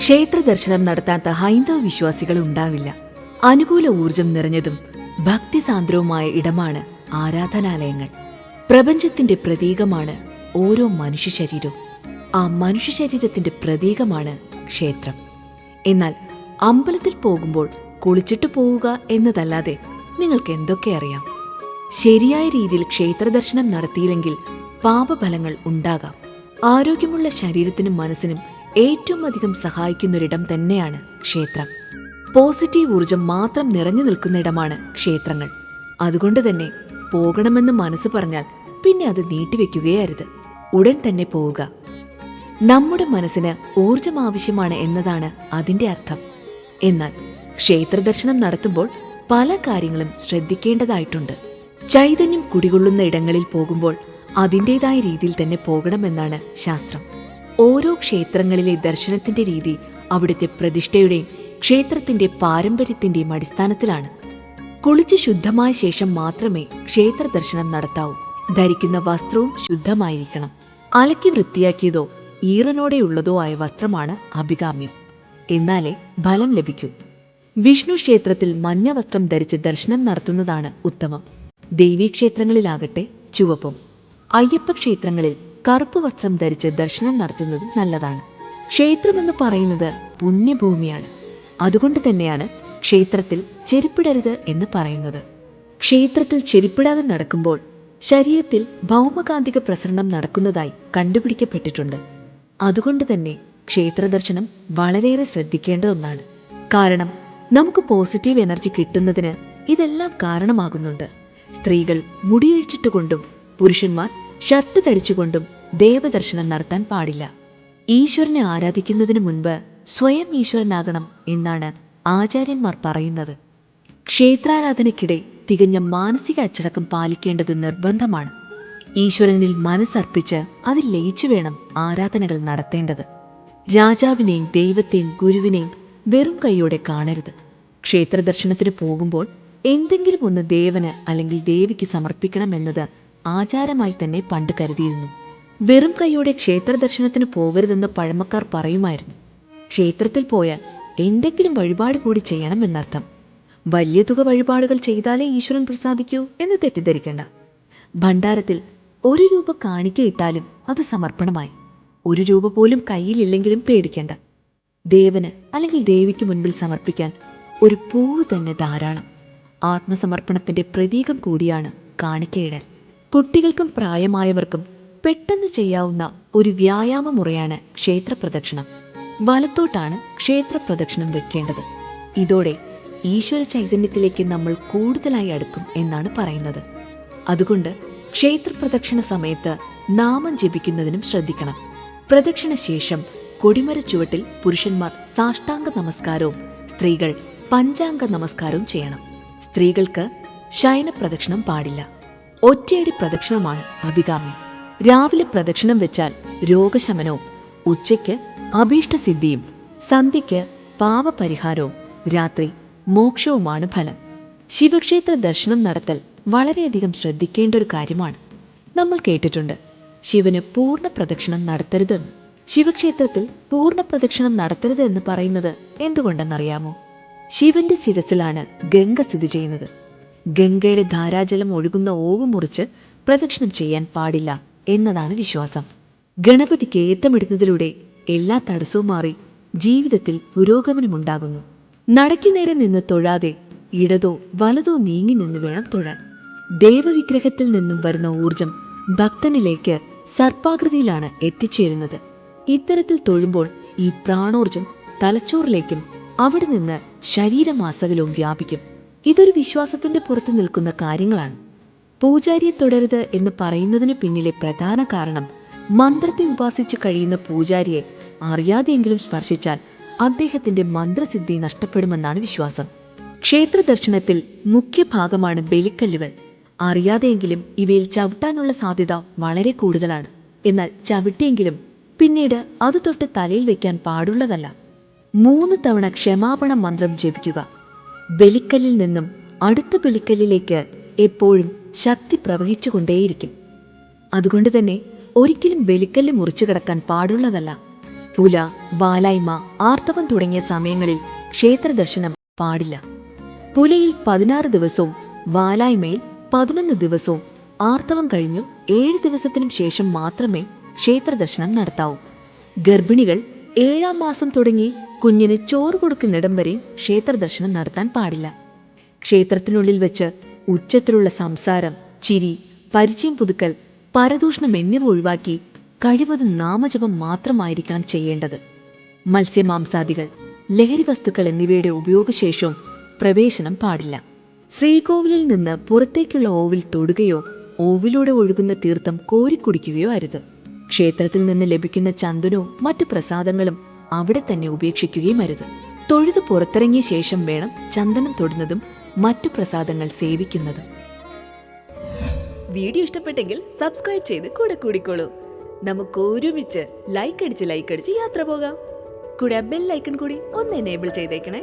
ക്ഷേത്ര ദർശനം നടത്താത്ത ഹൈന്ദവ വിശ്വാസികൾ ഉണ്ടാവില്ല. അനുകൂല ഊർജം നിറഞ്ഞതും ഭക്തിസാന്ദ്രവുമായ ഇടമാണ് ആരാധനാലയങ്ങൾ. പ്രപഞ്ചത്തിന്റെ പ്രതീകമാണ് ഓരോ മനുഷ്യ ശരീരവും. ആ മനുഷ്യ ശരീരത്തിന്റെ പ്രതീകമാണ് ക്ഷേത്രം. എന്നാൽ അമ്പലത്തിൽ പോകുമ്പോൾ കുളിച്ചിട്ട് പോവുക എന്നതല്ലാതെ നിങ്ങൾക്ക് എന്തൊക്കെ അറിയാം? ശരിയായ രീതിയിൽ ക്ഷേത്ര ദർശനം നടത്തിയില്ലെങ്കിൽ പാപഫലങ്ങൾ ഉണ്ടാകാം. ആരോഗ്യമുള്ള ശരീരത്തിനും മനസ്സിനും ഏറ്റവും അധികം സഹായിക്കുന്നൊരിടം തന്നെയാണ് ക്ഷേത്രം. പോസിറ്റീവ് ഊർജം മാത്രം നിറഞ്ഞു നിൽക്കുന്നിടമാണ് ക്ഷേത്രങ്ങൾ. അതുകൊണ്ട് തന്നെ പോകണമെന്ന് മനസ്സ് പറഞ്ഞാൽ പിന്നെ അത് നീട്ടിവെക്കുകയരുത്. ഉടൻ തന്നെ പോവുക. നമ്മുടെ മനസ്സിന് ഊർജം ആവശ്യമാണ് എന്നതാണ് അതിന്റെ അർത്ഥം. എന്നാൽ ക്ഷേത്ര ദർശനം നടത്തുമ്പോൾ പല കാര്യങ്ങളും ശ്രദ്ധിക്കേണ്ടതായിട്ടുണ്ട്. ചൈതന്യം കുടികൊള്ളുന്ന ഇടങ്ങളിൽ പോകുമ്പോൾ അതിൻ്റെതായ രീതിയിൽ തന്നെ പോകണമെന്നാണ് ശാസ്ത്രം. ഓരോ ക്ഷേത്രങ്ങളിലെ ദർശനത്തിന്റെ രീതി അവിടുത്തെ പ്രതിഷ്ഠയുടെയും ക്ഷേത്രത്തിന്റെ പാരമ്പര്യത്തിന്റെയും അടിസ്ഥാനത്തിലാണ്. കുളിച്ച് ശുദ്ധമായ ശേഷം മാത്രമേ ക്ഷേത്ര ദർശനം നടത്താവൂ. ധരിക്കുന്ന വസ്ത്രവും ശുദ്ധമായിരിക്കണം. അലക്കി വൃത്തിയാക്കിയതോ ഈറനോടെയുള്ളതോ ആയ വസ്ത്രമാണ് അഭികാമ്യം. എന്നാലേ ഫലം ലഭിക്കൂ. വിഷ്ണു ക്ഷേത്രത്തിൽ മഞ്ഞ വസ്ത്രം ധരിച്ച് ദർശനം നടത്തുന്നതാണ് ഉത്തമം. ദേവീക്ഷേത്രങ്ങളിലാകട്ടെ ചുവപ്പും, അയ്യപ്പ ക്ഷേത്രങ്ങളിൽ കറുപ്പ് വസ്ത്രം ധരിച്ച് ദർശനം നടത്തുന്നത് നല്ലതാണ്. ക്ഷേത്രമെന്ന് പറയുന്നത് പുണ്യഭൂമിയാണ്. അതുകൊണ്ട് തന്നെയാണ് ക്ഷേത്രത്തിൽ ചെരുപ്പിടരുത് എന്ന് പറയുന്നത്. ക്ഷേത്രത്തിൽ ചെരുപ്പിടാതെ നടക്കുമ്പോൾ ശരീരത്തിൽ ഭൗമകാന്തിക പ്രസരണം നടക്കുന്നതായി കണ്ടുപിടിക്കപ്പെട്ടിട്ടുണ്ട്. അതുകൊണ്ട് തന്നെ ക്ഷേത്ര ദർശനം വളരെയേറെ ശ്രദ്ധിക്കേണ്ട ഒന്നാണ്. കാരണം നമുക്ക് പോസിറ്റീവ് എനർജി കിട്ടുന്നതിന് ഇതെല്ലാം കാരണമാകുന്നുണ്ട്. സ്ത്രീകൾ മുടിയൊഴിച്ചിട്ടുകൊണ്ടും പുരുഷന്മാർ ഷർട്ട് ധരിച്ചുകൊണ്ടും ദേവദർശനം നടത്താൻ പാടില്ല. ഈശ്വരനെ ആരാധിക്കുന്നതിന് മുൻപ് സ്വയം ഈശ്വരനാകണം എന്നാണ് ആചാര്യന്മാർ പറയുന്നത്. ക്ഷേത്രാരാധനയ്ക്കിടെ തികഞ്ഞ മാനസിക അച്ചടക്കം പാലിക്കേണ്ടത് നിർബന്ധമാണ്. ഈശ്വരനിൽ മനസ്സർപ്പിച്ച് അതിൽ ലയിച്ചു വേണം ആരാധനകൾ നടത്തേണ്ടത്. രാജാവിനെയും ദൈവത്തെയും ഗുരുവിനെയും വെറും കൈയോടെ കാണരുത്. ക്ഷേത്ര ദർശനത്തിന് പോകുമ്പോൾ എന്തെങ്കിലും ഒന്ന് ദേവന് അല്ലെങ്കിൽ ദേവിക്ക് സമർപ്പിക്കണമെന്നത് ആചാരമായി തന്നെ പണ്ട് കരുതിയിരുന്നു. വെറും കൈയോടെ ക്ഷേത്ര ദർശനത്തിന് പോകരുതെന്ന് പഴമക്കാർ പറയുമായിരുന്നു. ക്ഷേത്രത്തിൽ പോയാൽ എന്തെങ്കിലും വഴിപാട് കൂടി ചെയ്യണം എന്നർത്ഥം. വലിയ തുക വഴിപാടുകൾ ചെയ്താലേ ഈശ്വരൻ പ്രസാദിക്കൂ എന്ന് തെറ്റിദ്ധരിക്കേണ്ട. ഭണ്ഡാരത്തിൽ 1 രൂപ കാണിക്ക ഇട്ടാലും അത് സമർപ്പണമായി. 1 രൂപ പോലും കയ്യിലില്ലെങ്കിലും പേടിക്കേണ്ട. ദേവന് അല്ലെങ്കിൽ ദേവിക്ക് മുൻപിൽ സമർപ്പിക്കാൻ ഒരു പൂവ് തന്നെ ധാരാളം. ആത്മസമർപ്പണത്തിന്റെ പ്രതീകം കൂടിയാണ് കാണിക്കയിടൽ. കുട്ടികൾക്കും പ്രായമായവർക്കും പെട്ടെന്ന് ചെയ്യാവുന്ന ഒരു വ്യായാമ മുറയാണ് ക്ഷേത്ര പ്രദക്ഷിണം. വലത്തോട്ടാണ് ക്ഷേത്ര പ്രദക്ഷിണം വെക്കേണ്ടത്. ഇതോടെ ഈശ്വര ചൈതന്യത്തിലേക്ക് നമ്മൾ കൂടുതലായി അടുക്കും എന്നാണ് പറയുന്നത്. അതുകൊണ്ട് ക്ഷേത്ര പ്രദക്ഷിണ സമയത്ത് നാമം ജപിക്കുന്നതിനും ശ്രദ്ധിക്കണം. പ്രദക്ഷിണ ശേഷം കൊടിമര ചുവട്ടിൽ പുരുഷന്മാർ സാഷ്ടാംഗ നമസ്കാരവും സ്ത്രീകൾ പഞ്ചാംഗ നമസ്കാരവും ചെയ്യണം. സ്ത്രീകൾക്ക് ശയന പ്രദക്ഷിണം പാടില്ല. ഒറ്റയടി പ്രദക്ഷിണമാണ് അഭികാമ്യം. രാവിലെ പ്രദക്ഷിണം വെച്ചാൽ രോഗശമനവും, ഉച്ചയ്ക്ക് അഭീഷ്ടസിദ്ധിയും, സന്ധ്യയ്ക്ക് പാപപരിഹാരവും, രാത്രി മോക്ഷവുമാണ് ഫലം. ശിവക്ഷേത്ര ദർശനം നടത്തൽ വളരെയധികം ശ്രദ്ധിക്കേണ്ട ഒരു കാര്യമാണ്. നമ്മൾ കേട്ടിട്ടുണ്ട് ശിവന് പൂർണ്ണ പ്രദക്ഷിണം നടത്തരുതെന്ന്. ശിവക്ഷേത്രത്തിൽ പൂർണ്ണ പ്രദക്ഷിണം നടത്തരുത് എന്ന് പറയുന്നത് എന്തുകൊണ്ടെന്നറിയാമോ? ശിവന്റെ ശിരസിലാണ് ഗംഗ സ്ഥിതി ചെയ്യുന്നത്. ഗംഗയുടെ ധാരാജലം ഒഴുകുന്ന ഓവ് മുറിച്ച് പ്രദക്ഷിണം ചെയ്യാൻ പാടില്ല എന്നതാണ് വിശ്വാസം. ഗണപതിക്ക് ഏത്തമിടുന്നതിലൂടെ എല്ലാ തടസ്സവും മാറി ജീവിതത്തിൽ പുരോഗമനമുണ്ടാകുന്നു. നടയ്ക്കു നേരെ നിന്ന് തൊഴാതെ ഇടതോ വലതോ നീങ്ങി നിന്ന് വേണം തൊഴാൻ. ദേവവിഗ്രഹത്തിൽ നിന്നും വരുന്ന ഊർജം ഭക്തനിലേക്ക് സർപ്പാകൃതിയിലാണ് എത്തിച്ചേരുന്നത്. ഇത്തരത്തിൽ തൊഴുമ്പോൾ ഈ പ്രാണോർജം തലച്ചോറിലേക്കും അവിടെ നിന്ന് ശരീരമാസകലവും വ്യാപിക്കും. ഇതൊരു വിശ്വാസത്തിന്റെ പുറത്ത് നിൽക്കുന്ന കാര്യങ്ങളാണ്. പൂജാരിയെ തൊടരുത് എന്ന് പറയുന്നതിന് പിന്നിലെ പ്രധാന കാരണം മന്ത്രത്തെ ഉപാസിച്ച് കഴിയുന്ന പൂജാരിയെ അറിയാതെയെങ്കിലും സ്പർശിച്ചാൽ അദ്ദേഹത്തിന്റെ മന്ത്രസിദ്ധി നഷ്ടപ്പെടുമെന്നാണ് വിശ്വാസം. ക്ഷേത്ര ദർശനത്തിൽ മുഖ്യ ഭാഗമാണ് ബലിക്കല്ലുകൾ. അറിയാതെയെങ്കിലും ഇവയിൽ ചവിട്ടാനുള്ള സാധ്യത വളരെ കൂടുതലാണ്. എന്നാൽ ചവിട്ടിയെങ്കിലും പിന്നീട് അത് തൊട്ട് തലയിൽ വെക്കാൻ പാടുള്ളതല്ല. 3 തവണ ക്ഷമാപണ മന്ത്രം ജപിക്കുക. ബലിക്കല്ലിൽ നിന്നും അടുത്ത ബലിക്കല്ലിലേക്ക് എപ്പോഴും ശക്തി പ്രവഹിച്ചുകൊണ്ടേയിരിക്കും. അതുകൊണ്ട് തന്നെ ഒരിക്കലും ബലിക്കല്ല് മുറിച്ചു കിടക്കാൻ പാടുള്ളതല്ല. പുല, വാലായ്മ, ആർത്തവം തുടങ്ങിയ സമയങ്ങളിൽ ക്ഷേത്ര ദർശനം പാടില്ല. പുലയിൽ 16 ദിവസവും വാലായ്മയിൽ 11 ദിവസവും ആർത്തവം കഴിഞ്ഞു 7 ദിവസത്തിനും ശേഷം മാത്രമേ ക്ഷേത്ര ദർശനം നടത്താവൂ. ഗർഭിണികൾ 7-ാം മാസം തുടങ്ങി കുഞ്ഞിന് ചോറ് കൊടുക്കുന്നിടം വരെ ക്ഷേത്ര ദർശനം നടത്താൻ പാടില്ല. ക്ഷേത്രത്തിനുള്ളിൽ വെച്ച് ഉച്ചത്തിലുള്ള സംസാരം, ചിരി, പരിചയം പുതുക്കൽ, പരദൂഷണം എന്നിവ ഒഴിവാക്കി കഴിവതും നാമജപം മാത്രമായിരിക്കണം ചെയ്യേണ്ടത്. മത്സ്യമാംസാദികൾ, ലഹരി വസ്തുക്കൾ എന്നിവയുടെ ഉപയോഗശേഷവും പ്രവേശനം പാടില്ല. ശ്രീകോവിലിൽ നിന്ന് പുറത്തേക്കുള്ള ഓവിൽ തൊടുകയോ ഓവിലൂടെ ഒഴുകുന്ന തീർത്ഥം കോരിക്കുടിക്കുകയോ അരുത്. ക്ഷേത്രത്തിൽ നിന്ന് ലഭിക്കുന്ന ചന്ദനവും മറ്റു പ്രസാദങ്ങളും അവിടെ തന്നെ ഉപേക്ഷിക്കുകയും അരുത്. തൊഴുതു പുറത്തിറങ്ങിയ ശേഷം വേണം ചന്ദനം തൊടുന്നതും മറ്റു പ്രസാദങ്ങൾ സേവിക്കുന്നതും. വീഡിയോ ഇഷ്ടപ്പെട്ടെങ്കിൽ സബ്സ്ക്രൈബ് ചെയ്ത് കൂടെ കൂടിക്കോളൂ. നമുക്ക് ഒരുമിച്ച് ലൈക്ക് അടിച്ച് യാത്ര പോകാം. കൂടെ ബെൽ ഐക്കൺ കൂടി ഒന്ന് എനേബിൾ ചെയ്തേക്കണേ.